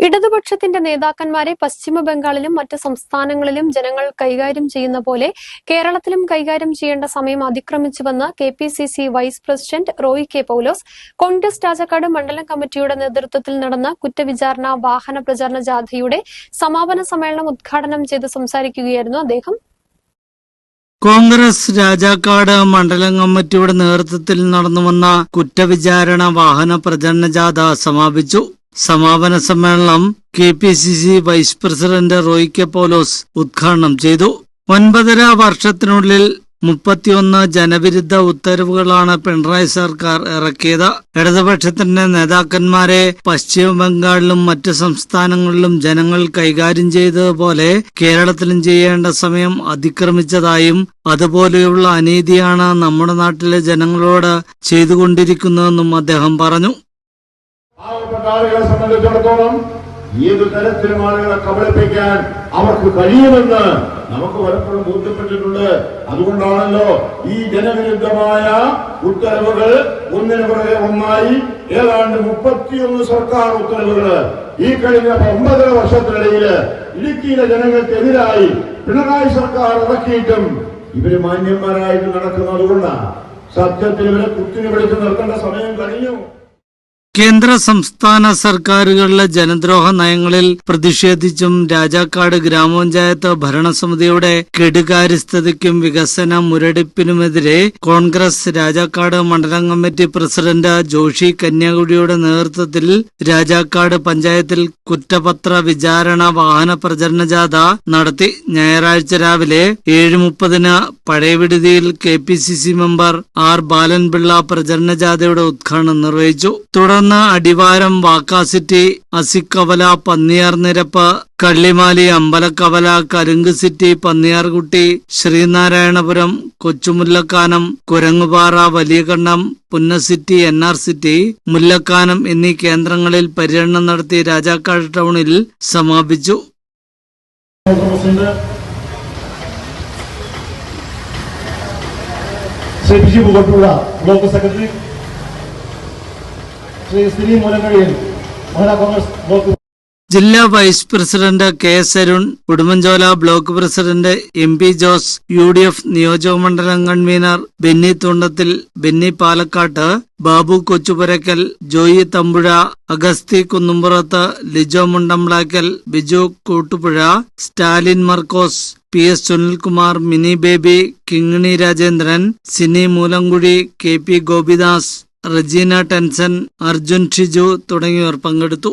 ഇടതുപക്ഷത്തിന്റെ നേതാക്കന്മാരെ പശ്ചിമ ബംഗാളിലും മറ്റ് സംസ്ഥാനങ്ങളിലും ജനങ്ങൾ കൈകാര്യം ചെയ്യുന്ന പോലെ കേരളത്തിലും കൈകാര്യം ചെയ്യേണ്ട സമയം അതിക്രമിച്ചുവെന്ന് കെപിസിസി വൈസ് പ്രസിഡന്റ് റോയി കെ പൌലോസ് കോൺഗ്രസ് രാജാക്കാട് മണ്ഡലം കമ്മിറ്റിയുടെ നേതൃത്വത്തിൽ നടന്ന കുറ്റവിചാരണ വാഹന പ്രചാരണ ജാഥയുടെ സമാപന സമ്മേളനം ഉദ്ഘാടനം ചെയ്ത് സംസാരിക്കുകയായിരുന്നു അദ്ദേഹം. കോൺഗ്രസ് രാജാക്കാട് മണ്ഡലം കമ്മിറ്റിയുടെ നേതൃത്വത്തിൽ നടന്നുവന്ന കുറ്റവിചാരണ വാഹന പ്രചരണ ജാഥ സമാപിച്ചു. സമാപന സമ്മേളനം KPCC vice president Roy K Paulose ഉദ്ഘാടനം ചെയ്തു. 9.5 വർഷത്തിനുള്ളിൽ 31 ജനവിരുദ്ധ ഉത്തരവുകളാണ് പിണറായി സർക്കാർ ഇറക്കിയത്. ഇടതുപക്ഷത്തിന്റെ നേതാക്കന്മാരെ പശ്ചിമ ബംഗാളിലും മറ്റ് സംസ്ഥാനങ്ങളിലും ജനങ്ങൾ കൈകാര്യം ചെയ്തതുപോലെ കേരളത്തിലും ചെയ്യേണ്ട സമയം അതിക്രമിച്ചതായും അതുപോലെയുള്ള അനീതിയാണ് നമ്മുടെ നാട്ടിലെ ജനങ്ങളോട് ചെയ്തുകൊണ്ടിരിക്കുന്നതെന്നും അദ്ദേഹം പറഞ്ഞു. പാവപ്പെട്ട ആളുകളെ സംബന്ധിച്ചിടത്തോളം ഏതു തരത്തിലും ആളുകളെ കബളിപ്പിക്കാൻ അവർക്ക് കഴിയുമെന്ന് നമുക്ക് പലപ്പോഴും ബോധ്യപ്പെട്ടിട്ടുണ്ട്. അതുകൊണ്ടാണല്ലോ ഈ ജനവിരുദ്ധമായ ഉത്തരവുകൾ ഒന്നിനു പുറകെ ഒന്നായി ഏതാണ്ട് 31 സർക്കാർ ഉത്തരവുകൾ ഈ കഴിഞ്ഞ 9 വർഷത്തിനിടയിൽ ഇടുക്കിയിലെ ജനങ്ങൾക്കെതിരായി പിണറായി സർക്കാർ ഇറക്കിയിട്ടും ഇവര് മാന്യന്മാരായിട്ട് നടക്കുന്നത് കൊണ്ടാണ്. സത്യത്തിൽ ഇവരെ കുത്തിനി പിടിച്ച് നിർത്തേണ്ട സമയം കഴിഞ്ഞു. കേന്ദ്ര സംസ്ഥാന സർക്കാരുകളിലെ ജനദ്രോഹ നയങ്ങളിൽ പ്രതിഷേധിച്ചും രാജാക്കാട് ഗ്രാമപഞ്ചായത്ത് ഭരണസമിതിയുടെ കെടുകാര്യസ്ഥതയ്ക്കും വികസന മുരടിപ്പിനുമെതിരെ കോൺഗ്രസ് രാജാക്കാട് മണ്ഡലം കമ്മിറ്റി പ്രസിഡന്റ് ജോഷി കന്യാകുടിയുടെ നേതൃത്വത്തിൽ രാജാക്കാട് പഞ്ചായത്തിൽ കുറ്റപത്ര വിചാരണ വാഹന പ്രചരണ ജാഥ നടത്തി. ഞായറാഴ്ച രാവിലെ 7:30 പഴയവിടുതിയിൽ കെപിസിസി മെമ്പർ ആർ ബാലൻപിള്ള പ്രചരണ ജാഥയുടെ ഉദ്ഘാടനം നിർവഹിച്ചു. തുടർന്ന് അടിവാരം വാക്കാസിറ്റി അസിക്കവല പന്നിയാർ നിരപ്പ് കള്ളിമാലി അമ്പലക്കവല കരുങ്ക് സിറ്റി പന്നിയാർകുട്ടി ശ്രീനാരായണപുരം കൊച്ചുമുല്ലക്കാനം കുരങ്ങുപാറ വലിയകണ്ണം പുന്നസിറ്റി NR സിറ്റി മുല്ലക്കാനം എന്നീ കേന്ദ്രങ്ങളിൽ പര്യടനം നടത്തി രാജാക്കാട് ടൗണിൽ സമാപിച്ചു. ബ്ലോക്ക് സെക്രട്ടറി ജില്ലാ vice president KS Arun, Udumbanchola block president MP Jose, UDF നിയോജകമണ്ഡലം convener Benny Thundathil, Benny Palakkattu, Babu Kochupurackal, Joy Thampuzha, Agasthi Kunnumpurathu, Lijo Mundamplackal, Biju Koottupuzha, Stalin Markose, PS Sunilkumar, Mini Baby, Kingini Rajendran, Sini Moolamkuzhi, KP Gopidas, Regina Tenson, Arjun Shiju തുടങ്ങിയവർ പങ്കെടുത്തു.